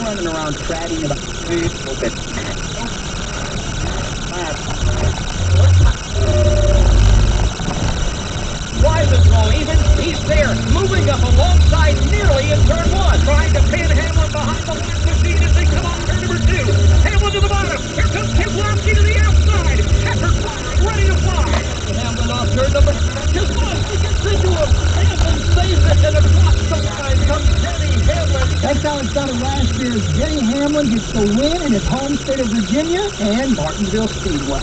running around chatting about food. Wise's low even. He's there, moving up alongside nearly in turn one. Trying to pin Hamlin behind the last machine as they come on turn number two. Hamlin to the bottom. Here comes Keselowski to the outside. Effort flying, ready to fly. Hamlin off turn number two. Keselowski gets into him. Hamlin saves it, and across the line comes Denny Hamlin. That's how it started last year. Denny Hamlin gets the win in his home state of Virginia and Martinsville Speedway.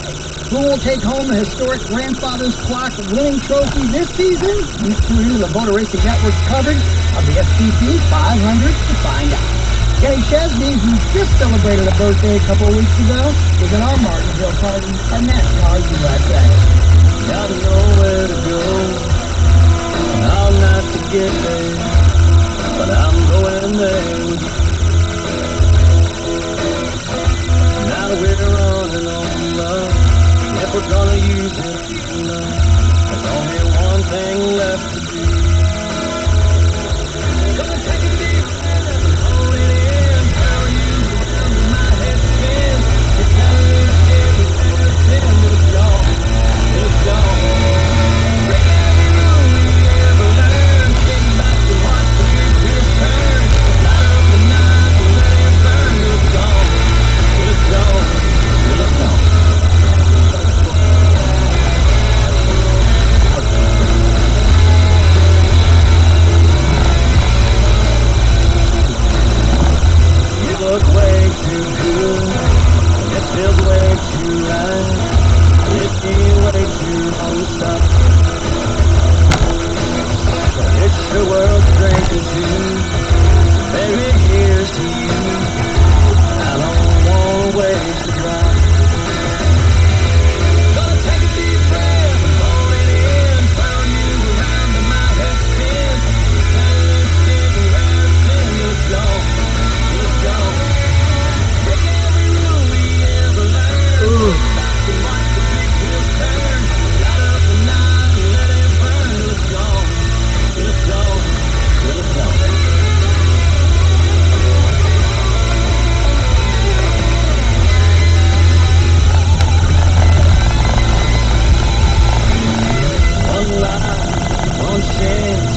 Who will take home the historic Grandfather's Clock winning trophy this season? You tune into the Motor Racing Network's coverage of the STP 500 to find out. Kenny Chesney, who just celebrated a birthday a couple of weeks ago, was in our Martinsville party at NASCAR USA. Gotta know where to go, how not to get there, but I'm going there with you. Now we're running on love. If we're gonna use it, there's only one thing left to do. Gonna take a deep breath and hold it in. How you under my head spin. It's not a little scary, but it's gone. It's gone. Break every rule we ever learned. Getting back to watch the big wheels turn. Light up the night and let it burn. It's gone. It's gone. It's gone. Look way too good, it feels way too right, it feels way too close up. It's the world's drinking too, baby, here's to you. I don't want to waste a drop. Gonna take a deep breath and hold it in, turn you around to my head spin. It's getting right in, it's gone. Break every rule we ever learned. Back to watch the big wheels turn. Light up the night and let it burn. It's gone. It's gone. It's gone. One life, one chance,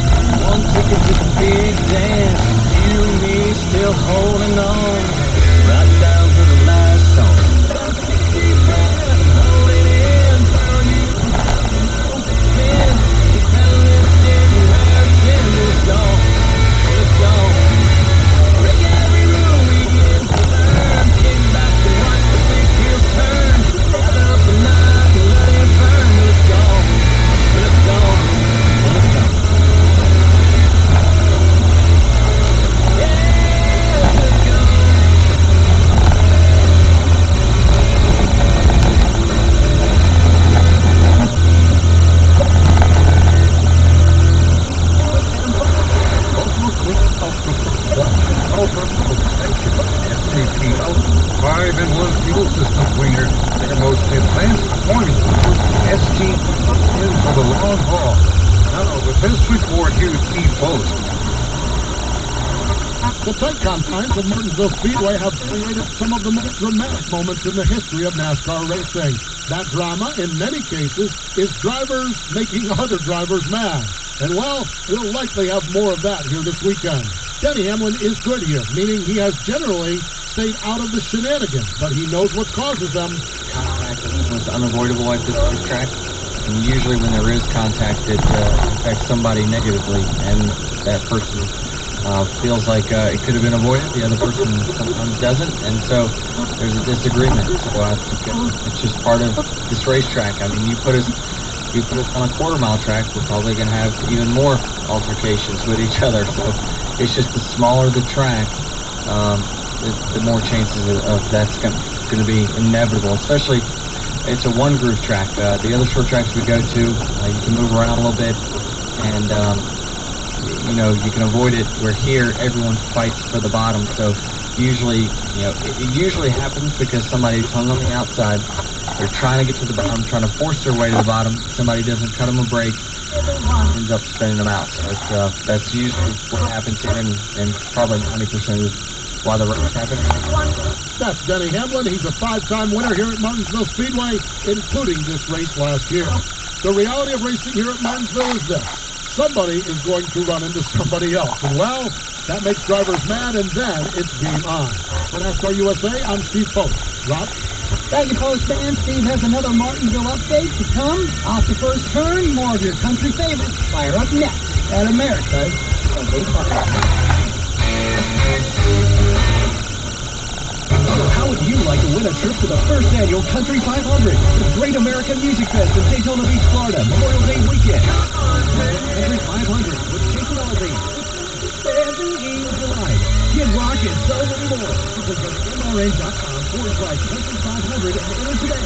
one ticket to the big dance. You and me still holding on. Right down to the last song. Hold it in, turn you in. It's getting right in. It's gone, it's gone. Break every rule we ever learned. Getting back to watch the big wheels turn. Light up the night and let it burn. It's gone, it's gone, it's gone. Five-in-one fuel system winger, their most advanced formula. ST in for the long haul. Now, with this switchboard here at Steve Post. The tight confines of Martinsville Speedway have created some of the most dramatic moments in the history of NASCAR racing. That drama, in many cases, is drivers making other drivers mad. And, well, we'll likely have more of that here this weekend. Denny Hamlin is good here, meaning he has generally stayed out of the shenanigans, but he knows what causes them. Contact was unavoidable at this track, and usually when there is contact, it affects somebody negatively, and that person feels like it could have been avoided. The other person sometimes doesn't, and so there's a disagreement. So I think it's just part of this racetrack. I mean, you put us on a quarter-mile track, we're probably going to have even more altercations with each other. So it's just the smaller the track, the more chances of that's going to be inevitable. Especially, it's a one-groove track. The other short tracks we go to, you can move around a little bit, and you can avoid it. Where here, everyone fights for the bottom. So usually, it usually happens because somebody's hung on the outside. They're trying to get to the bottom, trying to force their way to the bottom. Somebody doesn't cut them a break, ends up spinning them out. So that's usually what happens here, and probably 90% of while the race happened. That's Denny Hamlin. He's a 5-time winner here at Martinsville Speedway, including this race last year. The reality of racing here at Martinsville is this. Somebody is going to run into somebody else. And, well, that makes drivers mad, and then it's game on. For NASCAR USA, I'm Steve Post. Rob? Thank you, Postman. Steve has another Martinsville update to come. Off the first turn, more of your country favorites fire up next at America's Sunday Fun. How would you like to win a trip to the first annual Country 500? The Great American Music Fest in Daytona Beach, Florida, Memorial Day weekend. Country 500 with Jason Aldean. 17 July. Kid Rock and so many more. Simply go to MRN.com/Country 500 and enter today.